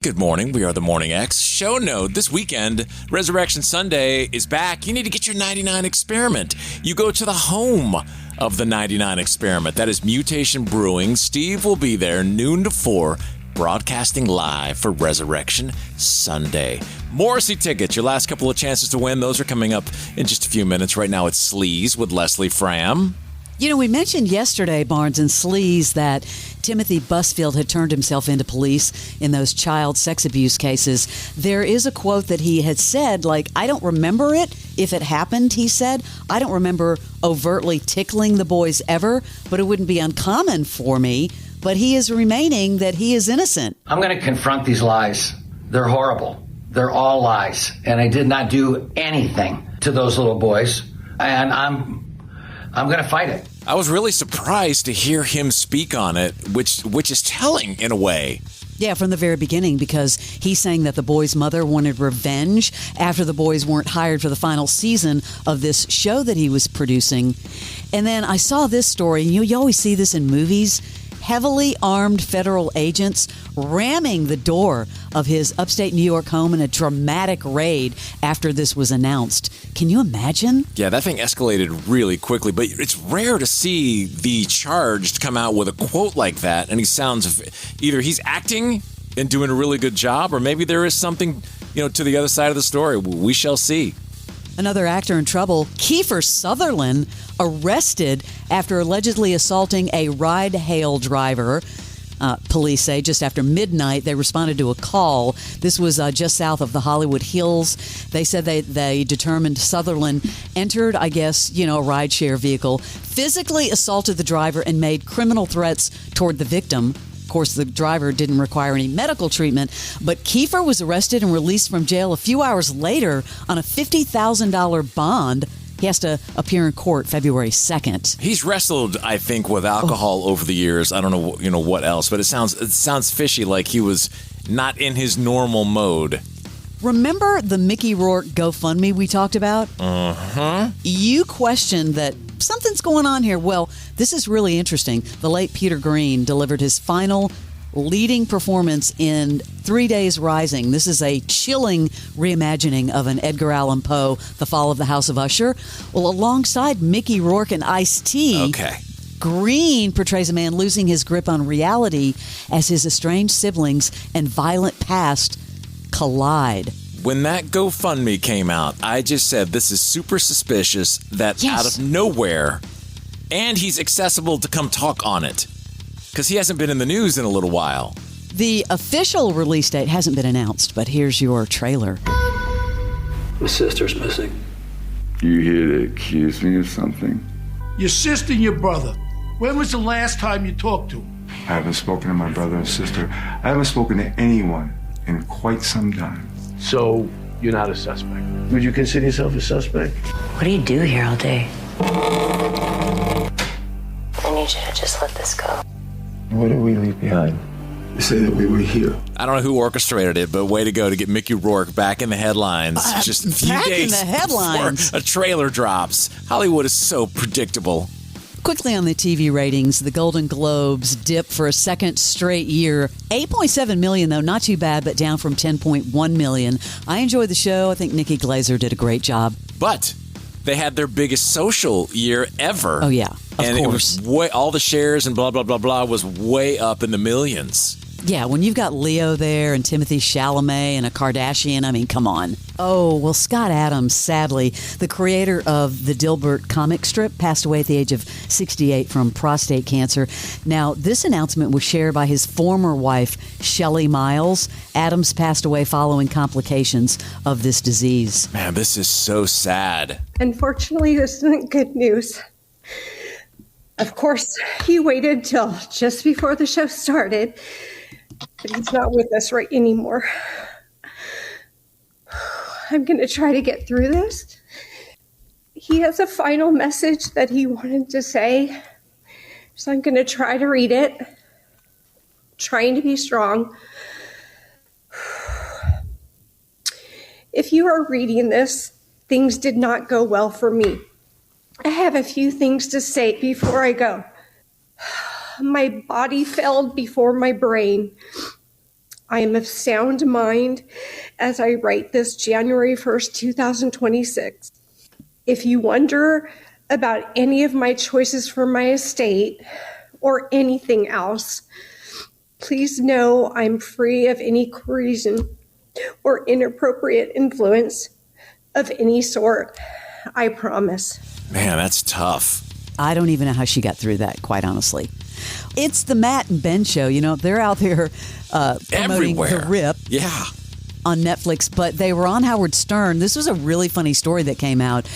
Good morning. We are the Morning X. Show note, this weekend, Resurrection Sunday is back. You need to get your 99 experiment. You go to the home of the 99 experiment. That is Mutation Brewing. Steve will be there noon to 4, broadcasting live for Resurrection Sunday. Morrissey tickets, your last couple of chances to win. Those are coming up in just a few minutes. Right now it's Sleaze with Leslie Fram. You know, we mentioned yesterday, Barnes and Sleaze, that Timothy Busfield had turned himself into police in those child sex abuse cases. There is a quote that he had said, like, I don't remember it if it happened, he said. I don't remember overtly tickling the boys ever, but it wouldn't be uncommon for me. But he is remaining that he is innocent. I'm going to confront these lies. They're horrible. They're all lies. And I did not do anything to those little boys. And I'm going to fight it. I was really surprised to hear him speak on it, which is telling in a way. Yeah, from the very beginning, because he's saying that the boys' mother wanted revenge after the boys weren't hired for the final season of this show that he was producing. And then I saw this story, and you always see this in movies. Heavily armed federal agents ramming the door of his upstate New York home in a dramatic raid after this was announced. Can you imagine? Yeah, that thing escalated really quickly, but it's rare to see the charged come out with a quote like that, and he sounds either he's acting and doing a really good job, or maybe there is something, to the other side of the story. We shall see. Another actor in trouble, Kiefer Sutherland, arrested after allegedly assaulting a ride-hail driver. Police say just after midnight, they responded to a call. This was just south of the Hollywood Hills. They said they determined Sutherland entered, a rideshare vehicle, physically assaulted the driver, and made criminal threats toward the victim. Of course, the driver didn't require any medical treatment, but Kiefer was arrested and released from jail a few hours later on a $50,000 bond. He has to appear in court February 2nd. He's wrestled, I think, with alcohol over the years. I don't know, what else, but it sounds fishy, like he was not in his normal mode. Remember the Mickey Rourke GoFundMe we talked about? Uh-huh. You questioned that something's going on here. Well, this is really interesting. The late Peter Green delivered his final leading performance in 3 Days Rising. This is a chilling reimagining of an Edgar Allan Poe, The Fall of the House of Usher. Well, alongside Mickey Rourke and Ice-T, okay, Green portrays a man losing his grip on reality as his estranged siblings and violent past collide. When that GoFundMe came out, I just said this is super suspicious that out of nowhere, and he's accessible to come talk on it, because he hasn't been in the news in a little while. The official release date hasn't been announced, but here's your trailer. My sister's missing. You here to accuse me of something? Your sister and your brother. When was the last time you talked to them? I haven't spoken to my brother and sister. I haven't spoken to anyone in quite some time. So, you're not a suspect? Would you consider yourself a suspect? What do you do here all day? I need you to just let this go. What did we leave behind? They say that we were here. I don't know who orchestrated it, but way to go to get Mickey Rourke back in the headlines. Just a few back days in the headlines. before a trailer drops. Hollywood is so predictable. Quickly on the TV ratings, the Golden Globes dip for a second straight year. 8.7 million, though, not too bad, but down from 10.1 million. I enjoyed the show. I think Nikki Glaser did a great job. But they had their biggest social year ever. Oh, yeah, of and course. It was all the shares and blah, blah, blah, blah was way up in the millions. Yeah, when you've got Leo there and Timothy Chalamet and a Kardashian, I mean, come on. Oh, well, Scott Adams, sadly, the creator of the Dilbert comic strip, passed away at the age of 68 from prostate cancer. Now, this announcement was shared by his former wife, Shelley Miles. Adams passed away following complications of this disease. Man, this is so sad. Unfortunately, this isn't good news. Of course, he waited till just before the show started, but he's not with us right anymore. I'm going to try to get through this. He has a final message that he wanted to say, so I'm going to try to read it, trying to be strong. If you are reading this, things did not go well for me. I have a few things to say before I go. My body failed before my brain. I am of sound mind as I write this January 1st, 2026. If you wonder about any of my choices for my estate or anything else, please know I'm free of any coercion or inappropriate influence of any sort. I promise. Man, that's tough. I don't even know how she got through that, quite honestly. It's the Matt and Ben show. You know, they're out there promoting Everywhere. The Rip Yeah. on Netflix, but they were on Howard Stern. This was a really funny story that came out.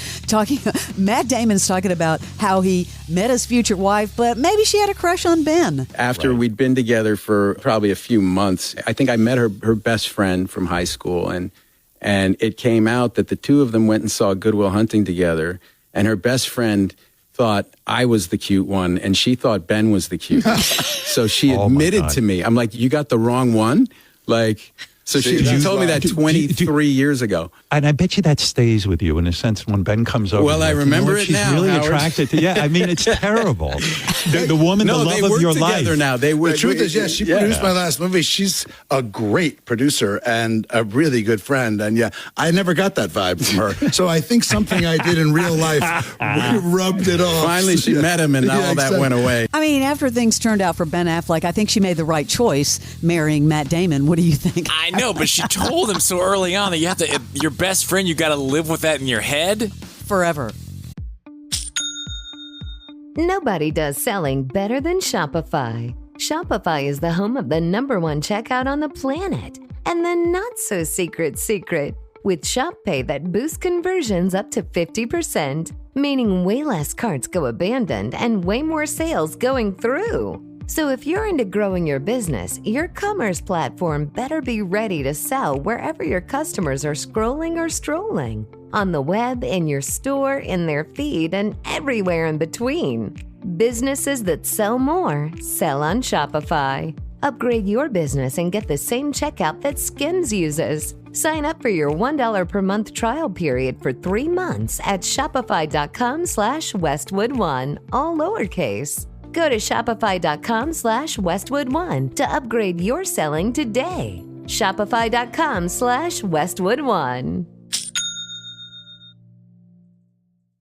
Matt Damon's talking about how he met his future wife, but maybe she had a crush on Ben. After we'd been together for probably a few months, I think I met her best friend from high school, and it came out that the two of them went and saw Good Will Hunting together, and her best friend thought I was the cute one, and she thought Ben was the cute one. So she admitted to me. I'm like, you got the wrong one? Like... So she told me that 23 years ago. And I bet you that stays with you in a sense when Ben comes over. Well, I remember it she's now, really Howard. attracted to. Yeah, I mean, it's terrible. The woman, the love of your life. Together now. They were. The truth is, yes, she produced my last movie. She's a great producer and a really good friend. And yeah, I never got that vibe from her. So I think something I did in real life rubbed it off. Finally, she met him, and all that went away. I mean, after things turned out for Ben Affleck, I think she made the right choice marrying Matt Damon. What do you think? I know, but she told him so early on that you have to, your best friend, you got to live with that in your head forever. Nobody does selling better than Shopify. Shopify is the home of the #1 checkout on the planet. And the not-so-secret secret, with Shop Pay that boosts conversions up to 50%, meaning way less carts go abandoned and way more sales going through. So if you're into growing your business, your commerce platform better be ready to sell wherever your customers are scrolling or strolling. On the web, in your store, in their feed, and everywhere in between. Businesses that sell more, sell on Shopify. Upgrade your business and get the same checkout that Skims uses. Sign up for your $1 per month trial period for 3 months at shopify.com/Westwood1, all lowercase. Go to shopify.com/Westwood1 to upgrade your selling today. Shopify.com/Westwood1.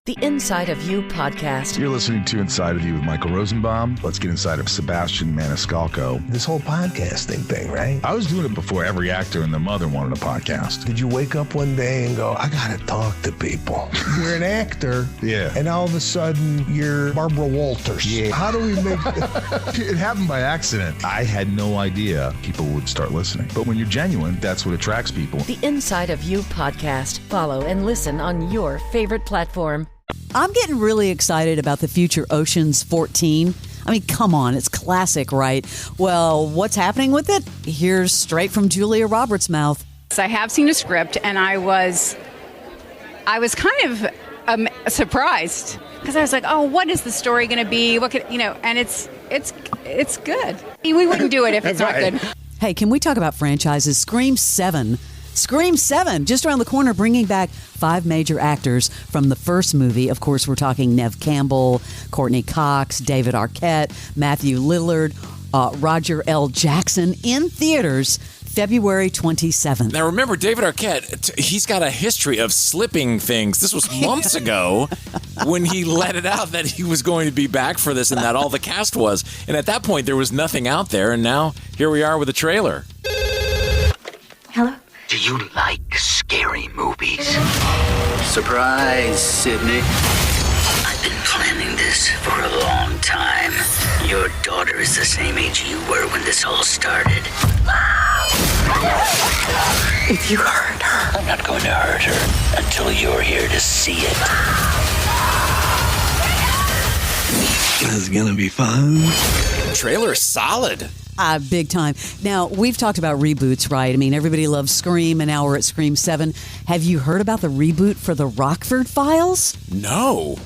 The Inside of You podcast. You're listening to Inside of You with Michael Rosenbaum. Let's get inside of Sebastian Maniscalco. This whole podcasting thing, right? I was doing it before every actor and their mother wanted a podcast. Did you wake up one day and go, I gotta talk to people? You're an actor. Yeah. And all of a sudden, you're Barbara Walters. Yeah. How do we make It happened by accident. I had no idea people would start listening. But when you're genuine, that's what attracts people. The Inside of You podcast. Follow and listen on your favorite platform. I'm getting really excited about the future Ocean's 14. I mean, come on, it's classic, right? Well, what's happening with it? Here's straight from Julia Roberts' mouth. I have seen a script, and I was kind of surprised because I was like, "Oh, what is the story going to be? What could And it's good. We wouldn't do it if it's not good." Hey, can we talk about franchises? Scream 7, just around the corner, bringing back 5 major actors from the first movie. Of course, we're talking Neve Campbell, Courtney Cox, David Arquette, Matthew Lillard, Roger L. Jackson in theaters February 27th. Now, remember, David Arquette, he's got a history of slipping things. This was months ago when he let it out that he was going to be back for this and that all the cast was. And at that point, there was nothing out there. And now here we are with a trailer. Hello? Do you like scary movies? Surprise, Sydney. I've been planning this for a long time. Your daughter is the same age you were when this all started. If you hurt her, I'm not going to hurt her until you're here to see it. This is gonna be fun. Trailer is solid. Big time. Now, we've talked about reboots, right? I mean, everybody loves Scream, and now we're at Scream 7. Have you heard about the reboot for the Rockford Files? No.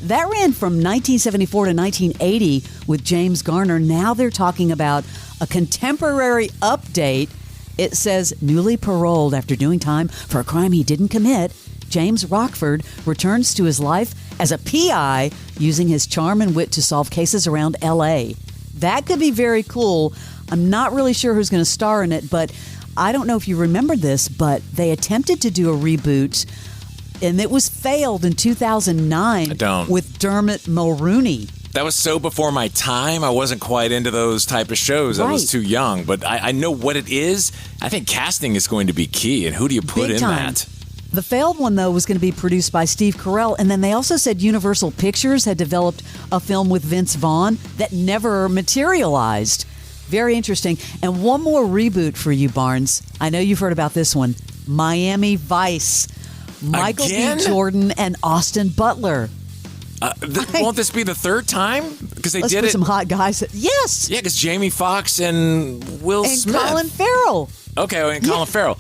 That ran from 1974 to 1980 with James Garner. Now they're talking about a contemporary update. It says, newly paroled after doing time for a crime he didn't commit, James Rockford returns to his life as a PI using his charm and wit to solve cases around L.A. That could be very cool. I'm not really sure who's going to star in it, but I don't know if you remember this, but they attempted to do a reboot, and it was failed in 2009 I don't. with Dermot Mulroney. That was so before my time. I wasn't quite into those type of shows. I was Right. too young, but I know what it is. I think casting is going to be key, and who do you put Big in time. that? The failed one, though, was going to be produced by Steve Carell, and then they also said Universal Pictures had developed a film with Vince Vaughn that never materialized. Very interesting. And one more reboot for you, Barnes. I know you've heard about this one. Miami Vice. Michael Again? B. Jordan and Austin Butler. Won't this be the third time? Because they Let's did put it. some hot guys. Yes. Yeah, because Jamie Foxx and Will And Smith. Colin Farrell. Okay, and Colin Farrell.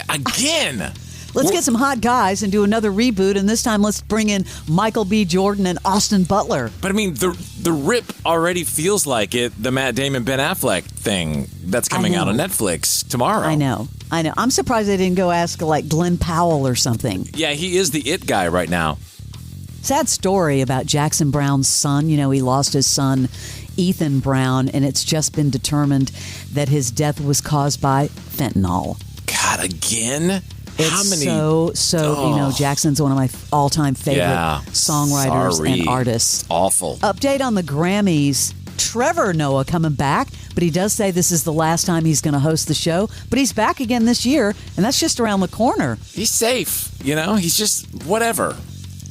Again. Let's get some hot guys and do another reboot, and this time let's bring in Michael B. Jordan and Austin Butler. But I mean, the rip already feels like it. The Matt Damon Ben Affleck thing that's coming out on Netflix tomorrow. I know. I'm surprised they didn't go ask like Glenn Powell or something. Yeah, he is the it guy right now. Sad story about Jackson Brown's son. You know, he lost his son, Ethan Brown, and it's just been determined that his death was caused by fentanyl. God, again? It's How many? you know, Jackson's one of my all-time favorite songwriters Sorry. and artists. Awful. Update on the Grammys. Trevor Noah coming back, but he does say this is the last time he's going to host the show. But he's back again this year, and that's just around the corner. He's safe, you know? He's just whatever.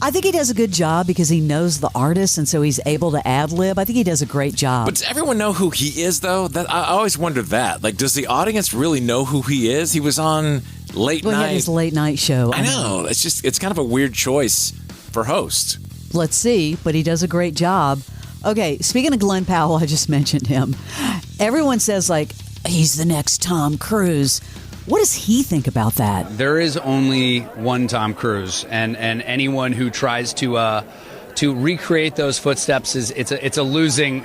I think he does a good job because he knows the artist, and so he's able to ad-lib. I think he does a great job. But does everyone know who he is, though? I always wondered that. Like, does the audience really know who he is? He was on late Well, he night. had his late night show. I know. It's kind of a weird choice for host. Let's see, but he does a great job. Okay, speaking of Glenn Powell, I just mentioned him. Everyone says, like, he's the next Tom Cruise. What does he think about that? There is only one Tom Cruise, and anyone who tries to recreate those footsteps it's a losing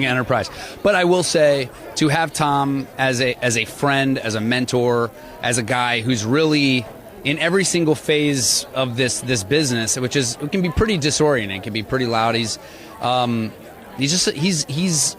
enterprise. But I will say, to have Tom as a friend, as a mentor, as a guy who's really in every single phase of this business, it can be pretty disorienting, it can be pretty loud. He's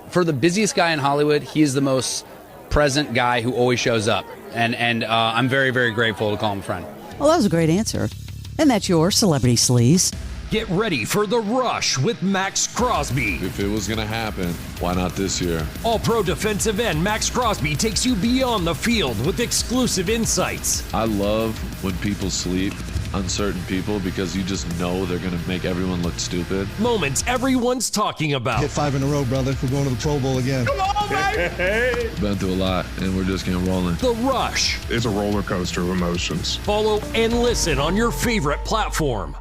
for the busiest guy in Hollywood, he is the most present guy who always shows up. And I'm very, very grateful to call him a friend. Well, that was a great answer. And that's your Celebrity Sleaze. Get ready for The Rush with Max Crosby. If it was going to happen, why not this year? All-pro defensive end Max Crosby takes you beyond the field with exclusive insights. I love when people sleep, uncertain people, because you just know they're going to make everyone look stupid. Moments everyone's talking about. Hit 5 in a row, brother. We're going to the Pro Bowl again. Come on, baby! Been through a lot, and we're just getting rolling. The Rush. It's a roller coaster of emotions. Follow and listen on your favorite platform.